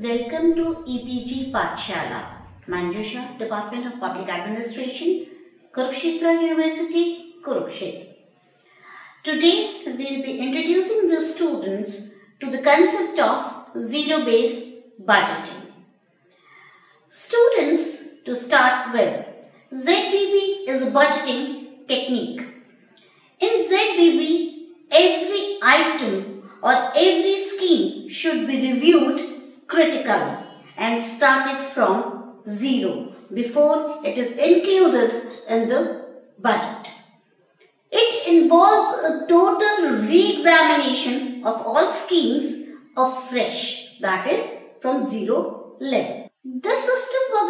Welcome to EPG Pathshala, Manjusha, Department of Public Administration, Kurukshetra University, Kurukshetra. Today we will be introducing the students to the concept of zero-based budgeting. Students, to start with, ZBB is a budgeting technique. In ZBB, every item or every scheme should be reviewed critically and started from zero before it is included in the budget. It involves a total re-examination of all schemes afresh, that is from zero level. This system was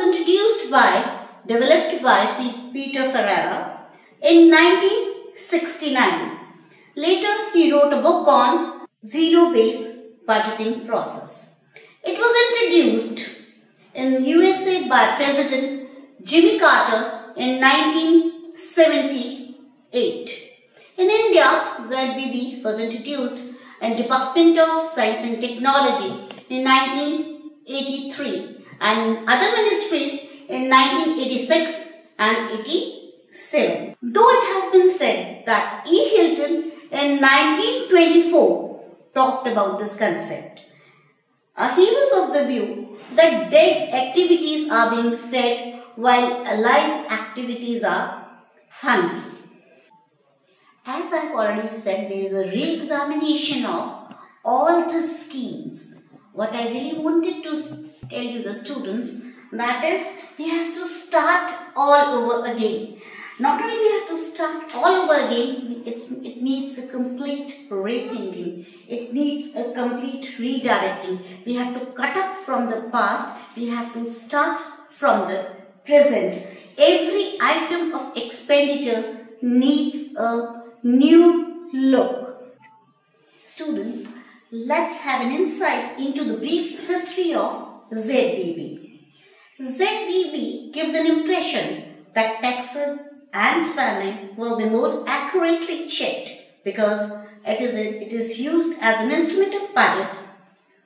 developed by Peter Ferrara in 1969. Later, he wrote a book on zero-based budgeting process. It was introduced in USA by President Jimmy Carter in 1978. In India, ZBB was introduced in Department of Science and Technology in 1983 and other ministries in 1986 and 87. Though it has been said that E. Hilton in 1924 talked about this concept. He was of the view that dead activities are being fed while alive activities are hungry. As I've already said, there is a re-examination of all the schemes. What I really wanted to tell you, the students, that is, we have to start all over again. Not only we have to start all over again, it needs a complete rethinking. It needs a complete redirecting. We have to cut up from the past. We have to start from the present. Every item of expenditure needs a new look. Students, let's have an insight into the brief history of ZBB. ZBB gives an impression that taxes and spending will be more accurately checked because it is used as an instrument of budget,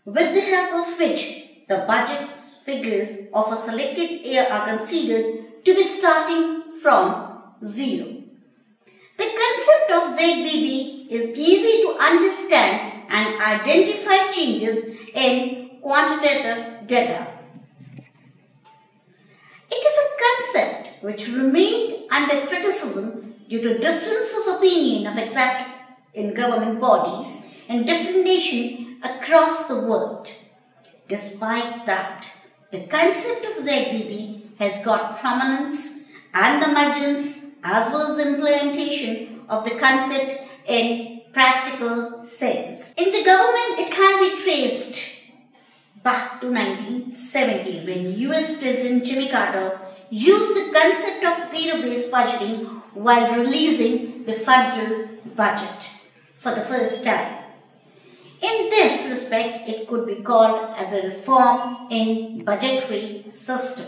with the help of which the budget figures of a selected year are considered to be starting from zero. The concept of ZBB is easy to understand and identify changes in quantitative data. It is a concept which remained under criticism due to difference of opinion of exact in government bodies in different nations across the world. Despite that, the concept of ZBB has got prominence and the emergence as well as the implementation of the concept in practical sense. In the government, it can be traced back to 1970 when US President Jimmy Carter used the concept of zero-based budgeting while releasing the federal budget for the first time. In this respect, it could be called as a reform in budgetary system.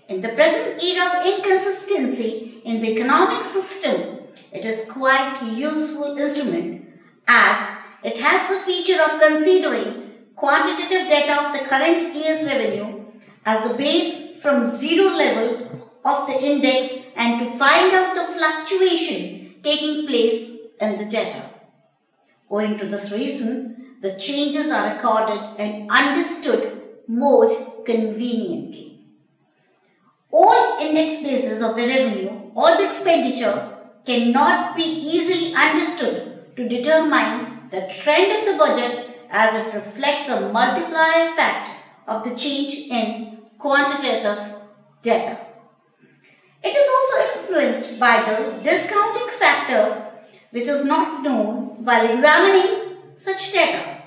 In the present era of inconsistency in the economic system, it is quite a useful instrument as it has the feature of considering quantitative data of the current year's revenue as the base from zero level of the index and to find out the fluctuation taking place in the data. Owing to this reason, the changes are recorded and understood more conveniently. All index bases of the revenue or the expenditure cannot be easily understood to determine the trend of the budget as it reflects a multiplier effect of the change in quantitative data. It is also influenced by the discounting factor which is not known while examining such data.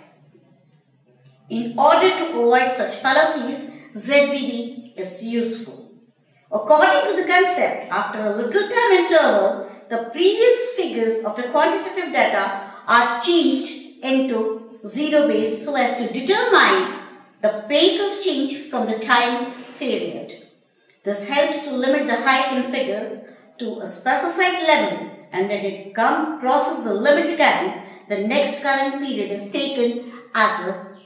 In order to avoid such fallacies, ZBB is useful. According to the concept, after a little time interval, the previous figures of the quantitative data are changed into zero base so as to determine the pace of change from the time period. This helps to limit the hike in figure to a specified level, and when it crosses the limit again, the next current period is taken as a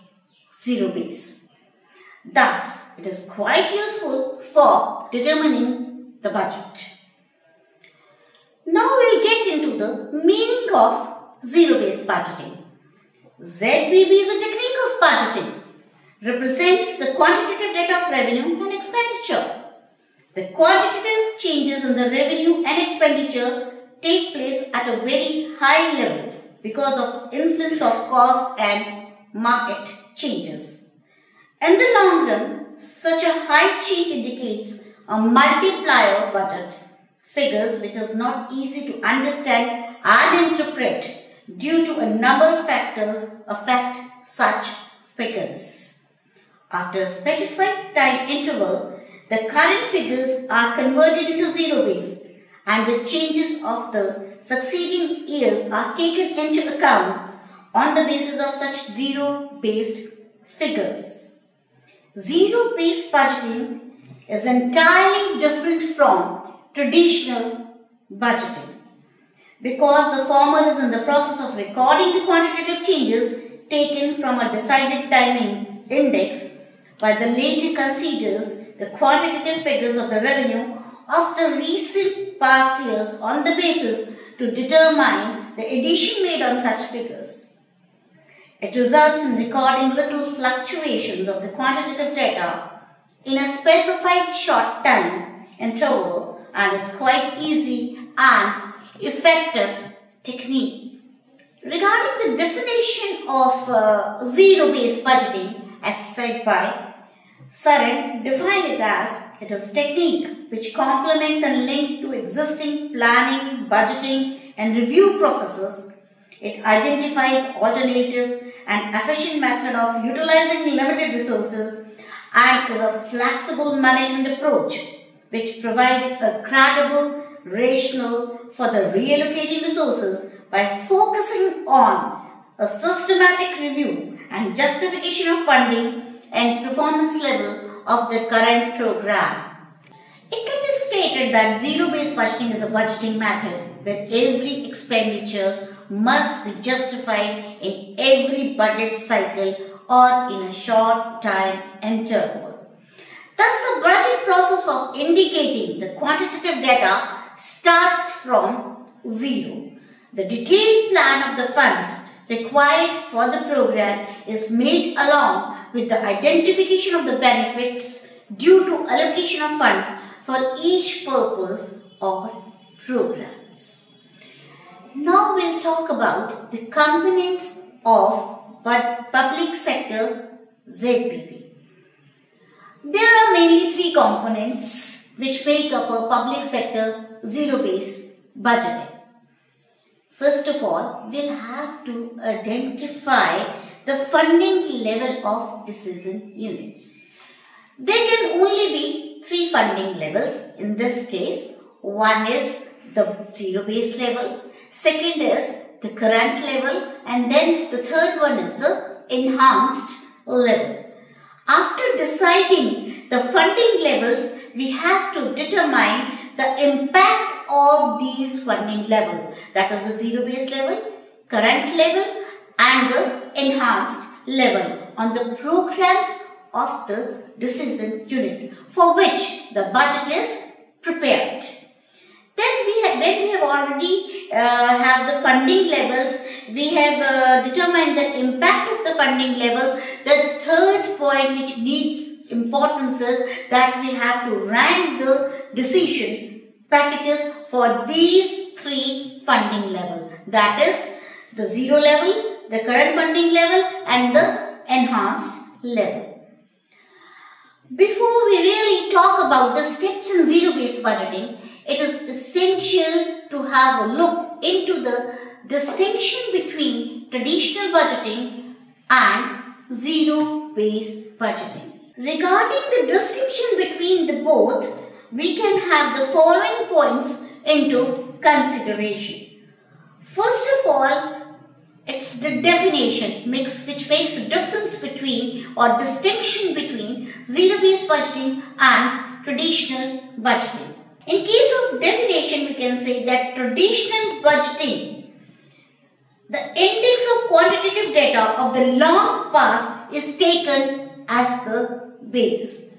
zero base. Thus, it is quite useful for determining the budget. Now we'll get into the meaning of zero-based budgeting. ZBB is a technique of budgeting. Represents the quantitative data of revenue and expenditure. The quantitative changes in the revenue and expenditure take place at a very high level because of influence of cost and market changes. In the long run, such a high change indicates a multiplier budget figures which is not easy to understand and interpret due to a number of factors affect such figures. After a specified time interval, the current figures are converted into zero-base and the changes of the succeeding years are taken into account on the basis of such zero-based figures. Zero-based budgeting is entirely different from traditional budgeting because the former is in the process of recording the quantitative changes taken from a decided timing index, while the later considers the quantitative figures of the revenue of the recent past years on the basis to determine the addition made on such figures. It results in recording little fluctuations of the quantitative data in a specified short time interval and is quite easy and effective technique. Regarding the definition of zero-based budgeting, as said by Surrett, define it as it is technique which complements and links to existing planning, budgeting and review processes. It identifies alternative and efficient method of utilizing limited resources and is a flexible management approach which provides a credible rationale for the reallocating resources by focusing on a systematic review and justification of funding and performance level of the current program. It can be stated that zero-based budgeting is a budgeting method where every expenditure must be justified in every budget cycle or in a short time interval. Thus, the budget process of indicating the quantitative data starts from zero. The detailed plan of the funds required for the program is made along with the identification of the benefits due to allocation of funds for each purpose or programs. Now we'll talk about the components of public sector ZBB. There are mainly three components which make up a public sector zero-based budgeting. First of all, we'll have to identify the funding level of decision units. There can only be three funding levels in this case. One is the zero-based level, second is the current level, and then the third one is the enhanced level. After deciding the funding levels, we have to determine the impact of these funding levels, that is the zero-based level, current level and the enhanced level on the programs of the decision unit for which the budget is prepared. Then when we have already have the funding levels, we have determined the impact of the funding level. The third point which needs importance is that we have to rank the decision packages for these three funding levels. That is the zero level, the current funding level and the enhanced level. Before we really talk about the steps in zero-based budgeting, it is essential to have a look into the distinction between traditional budgeting and zero-based budgeting. Regarding the distinction between the both, we can have the following points into consideration. First of all, it's the definition which makes a difference between or distinction between zero-based budgeting and traditional budgeting. In case of definition, we can say that traditional budgeting, the index of quantitative data of the long past is taken as the base.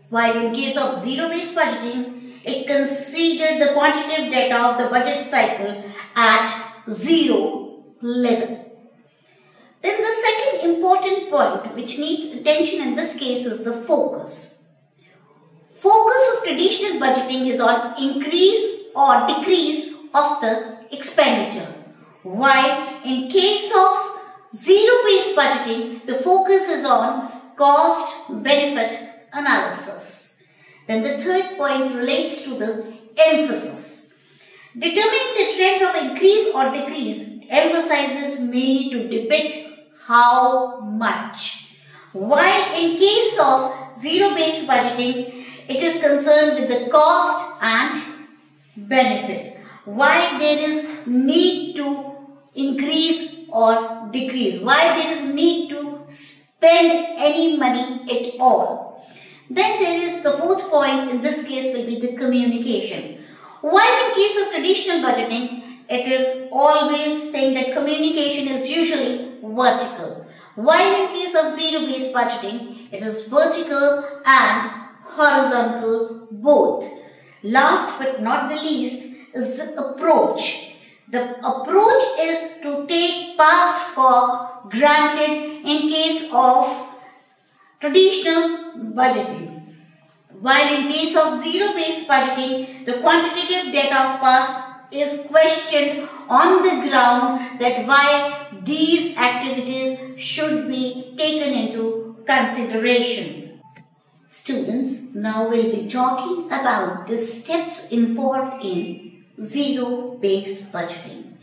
While in case of zero-based budgeting, it considered the quantitative data of the budget cycle at zero level. Then the second important point which needs attention in this case is the focus. Focus of traditional budgeting is on increase or decrease of the expenditure, while in case of zero-based budgeting, the focus is on cost-benefit analysis. Then the third point relates to the emphasis. Determining the trend of increase or decrease emphasizes mainly to depict how much, while in case of zero-based budgeting, it is concerned with the cost and benefit, why there is need to increase or decrease, why there is need to spend any money at all. Then there is the fourth point, in this case will be the communication. While in case of traditional budgeting, it is always saying that communication is usually vertical, while in case of zero-based budgeting, it is vertical and horizontal both. Last but not the least is the approach. The approach is to take past for granted in case of traditional budgeting, while in case of zero-based budgeting, the quantitative data of past is questioned on the ground that why these activities should be taken into consideration. Students, now we'll be talking about the steps involved in zero-based budgeting.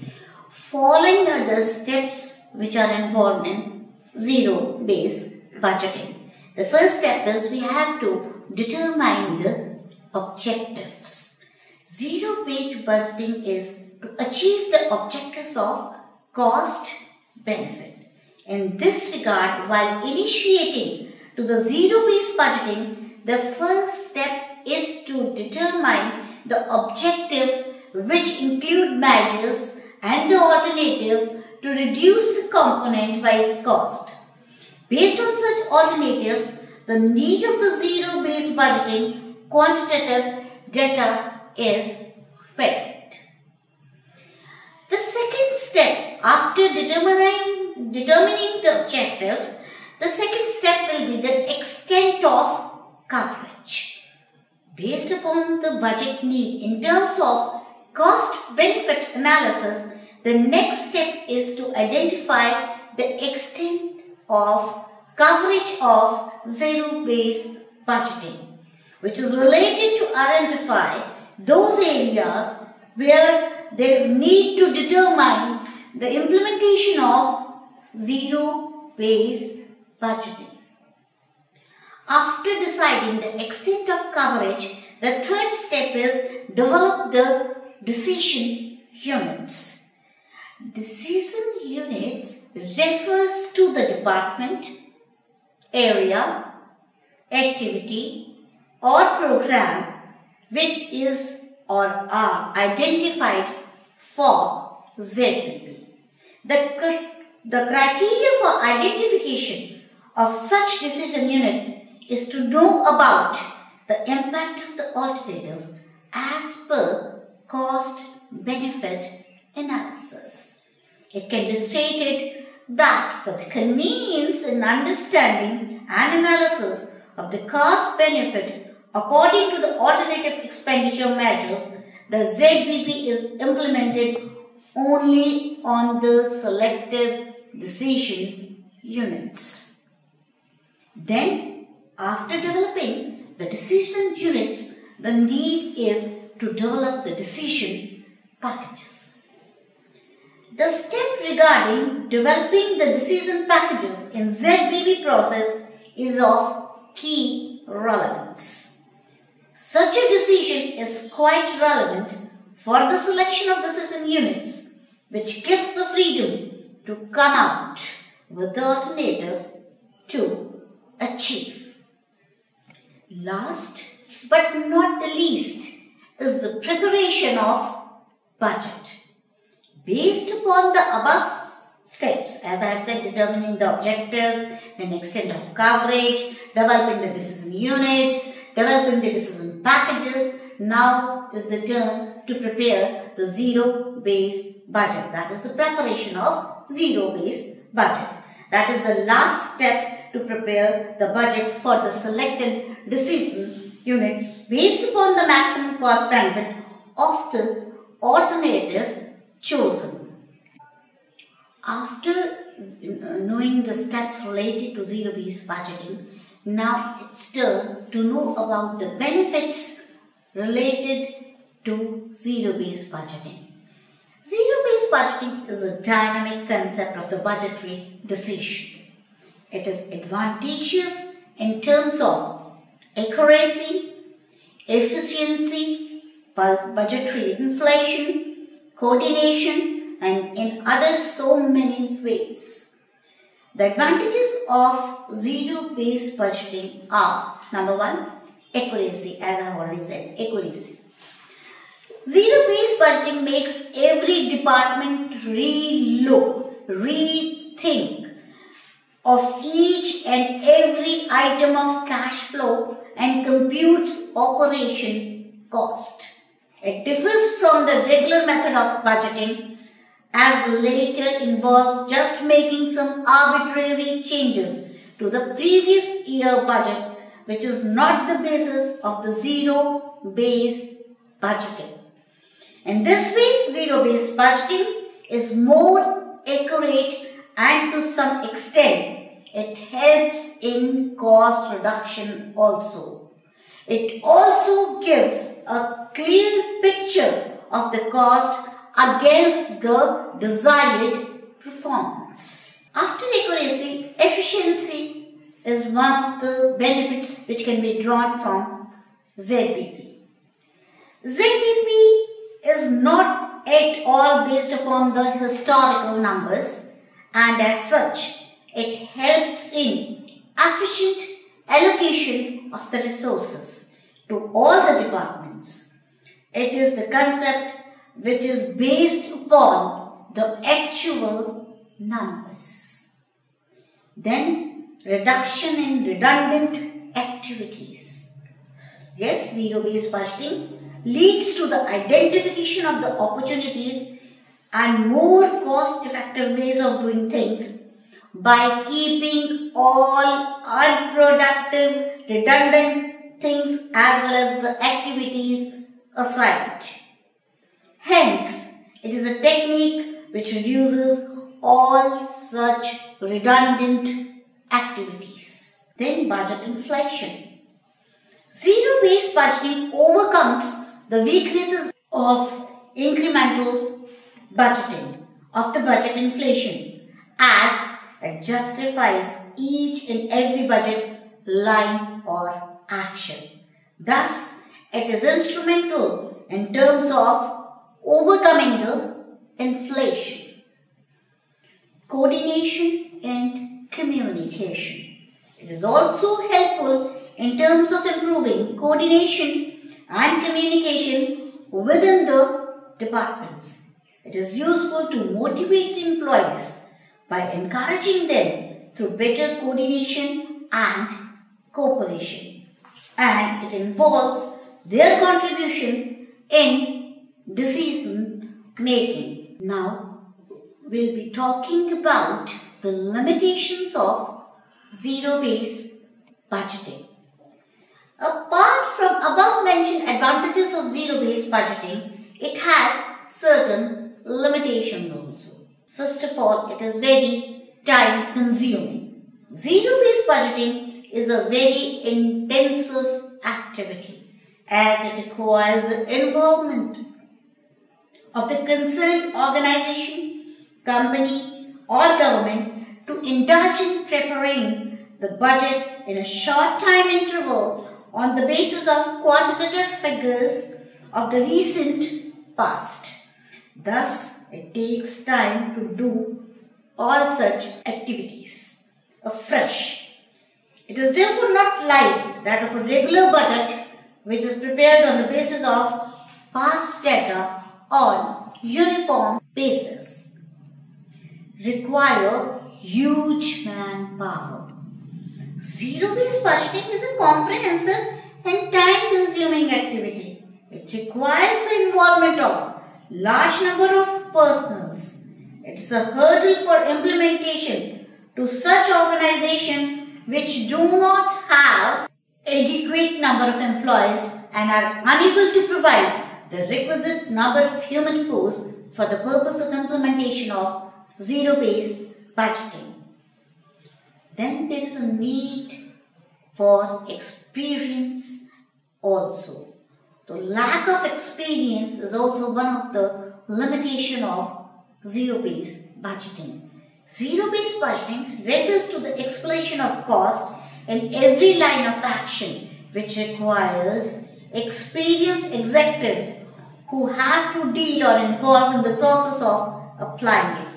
Following are the steps which are involved in zero-based budgeting. The first step is we have to determine the objectives. Zero-based budgeting is to achieve the objectives of cost-benefit. In this regard, while initiating to the zero-based budgeting, the first step is to determine the objectives which include measures and the alternatives to reduce the component-wise cost. Based on such alternatives, the need of the zero-based budgeting quantitative data is picked. The second step, after determining the objectives, the second step will be the extent of coverage. Based upon the budget need in terms of cost-benefit analysis, the next step is to identify the extent of coverage of zero-based budgeting, which is related to identify those areas where there is need to determine the implementation of zero-based budgeting. After deciding the extent of coverage, the third step is develop the decision units. Decision units refers to the department, area, activity or program which is or are identified for ZBB. The criteria for identification of such decision unit is to know about the impact of the alternative as per cost-benefit analysis. It can be stated that for the convenience in understanding and analysis of the cost-benefit according to the alternative expenditure measures, the ZBB is implemented only on the selective decision units. Then, after developing the decision units, the need is to develop the decision packages. The step regarding developing the decision packages in ZBB process is of key relevance. Such a decision is quite relevant for the selection of decision units, which gives the freedom to come out with the alternative to achieve. Last but not the least is the preparation of budget. Based upon the above steps. As I have said, determining the objectives, then extent of coverage, developing the decision units, developing the decision packages. Now is the turn to prepare the zero-based budget. That is the preparation of zero-based budget. That is the last step to prepare the budget for the selected decision units based upon the maximum cost benefit of the alternative chosen. After knowing the steps related to zero-based budgeting, now it's turn to know about the benefits related to zero-based budgeting. Zero-based budgeting is a dynamic concept of the budgetary decision. It is advantageous in terms of accuracy, efficiency, budgetary inflation, coordination, and in other so many ways. The advantages of zero-based budgeting are: number one, accuracy. As I have already said, accuracy. Zero-based budgeting makes every department re-look, rethink of each and every item of cash flow and computes operation cost. It differs from the regular method of budgeting, as later involves just making some arbitrary changes to the previous year budget, which is not the basis of the zero-based budgeting. In this way, zero-based budgeting is more accurate, and to some extent, it helps in cost reduction also. It also gives a clear picture of the cost against the desired performance. After accuracy, efficiency is one of the benefits which can be drawn from ZBP. ZBP is not at all based upon the historical numbers, and as such, it helps in efficient allocation of the resources to all the departments. It is the concept which is based upon the actual numbers. Then, reduction in redundant activities. Yes, zero-based budgeting leads to the identification of the opportunities and more cost-effective ways of doing things by keeping all unproductive, redundant things as well as the activities aside. Hence, it is a technique which reduces all such redundant activities. Then, budget inflation. Zero-based budgeting overcomes the weaknesses of incremental budgeting, of the budget inflation, as it justifies each and every budget line or action. Thus, it is instrumental in terms of overcoming the inflation. Coordination and communication. It is also helpful in terms of improving coordination and communication within the departments. It is useful to motivate employees by encouraging them through better coordination and cooperation. And it involves their contribution in decision making. Now, we'll be talking about the limitations of zero-based budgeting. Apart from above mentioned advantages of zero-based budgeting, it has certain limitations also. First of all, it is very time consuming. Zero-based budgeting is a very intensive activity as it requires the involvement of the concerned organization, company or government to indulge in preparing the budget in a short time interval on the basis of quantitative figures of the recent past. Thus, it takes time to do all such activities afresh. It is therefore not like that of a regular budget which is prepared on the basis of past data on uniform basis. require huge manpower. Zero-based budgeting is a comprehensive and time-consuming activity. It requires the involvement of large number of personnels. It is a hurdle for implementation to such organizations which do not have adequate number of employees and are unable to provide the requisite number of human force for the purpose of implementation of zero-based budgeting. Then there is a need for experience also. The lack of experience is also one of the limitations of zero-based budgeting. Zero-based budgeting refers to the exploration of cost in every line of action, which requires experienced executives who have to deal or involve in the process of applying it.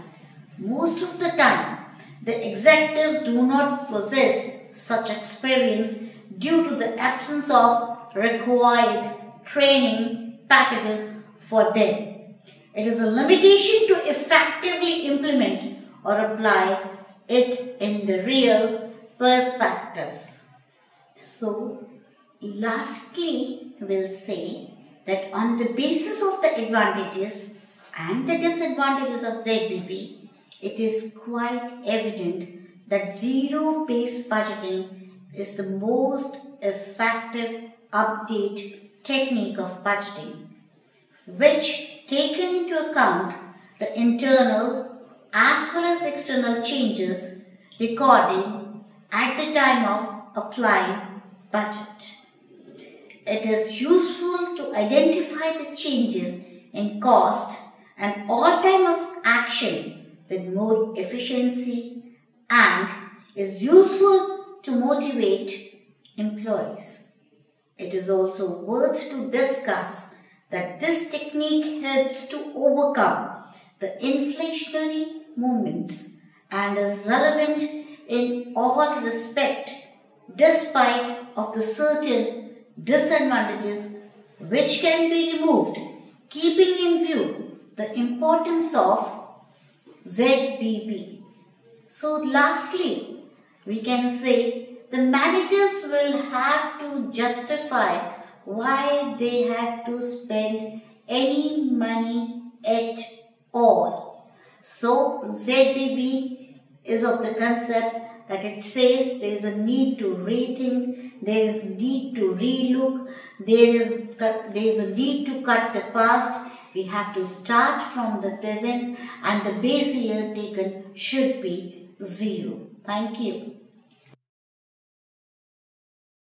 Most of the time, the executives do not possess such experience due to the absence of required training packages for them. It is a limitation to effectively implement or apply it in the real perspective. So, lastly, we'll say that on the basis of the advantages and the disadvantages of ZBB, it is quite evident that zero-based budgeting is the most effective update technique of budgeting, which, taken into account the internal as well as external changes recording at the time of applying budget. It is useful to identify the changes in cost and all time of action with more efficiency and is useful to motivate employees. It is also worth to discuss that this technique helps to overcome the inflationary movements and is relevant in all respect despite of the certain disadvantages which can be removed, keeping in view the importance of ZBB. So lastly, we can say the managers will have to justify why they have to spend any money at all. So ZBB is of the concept that it says there is a need to rethink, there is a need to relook, there is a need to cut the past. We have to start from the present and the base year taken should be 0. Thank you.